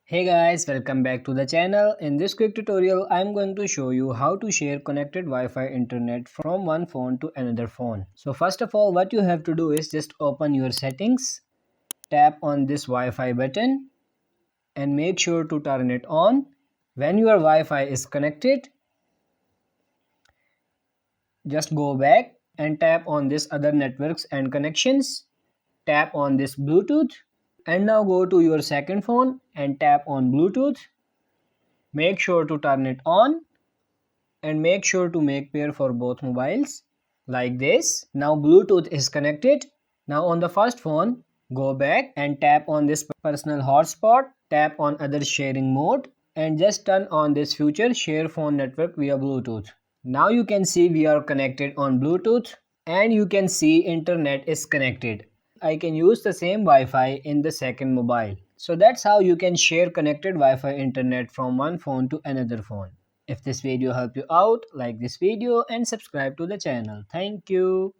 Hey guys, welcome back to the channel. In this quick tutorial, I'm going to show you how to share connected Wi-Fi internet from one phone to another phone. So first of all, what you have to do is just open your settings, tap on this Wi-Fi button and make sure to turn it on. When your Wi-Fi is connected, just go back and tap on this other networks and connections. Tap on this Bluetooth and now go to your second phone and tap on Bluetooth. Make sure to turn it on and make sure to make pair for both mobiles like this. Now Bluetooth is connected. Now on the first phone, go back and tap on this personal hotspot, tap on other sharing mode and just turn on this future share phone network via Bluetooth. Now you can see we are connected on Bluetooth and you can see internet is connected. I can use the same Wi-Fi in the second mobile. So that's how you can share connected Wi-Fi internet from one phone to another phone. If this video helped you out, like this video and subscribe to the channel. Thank you.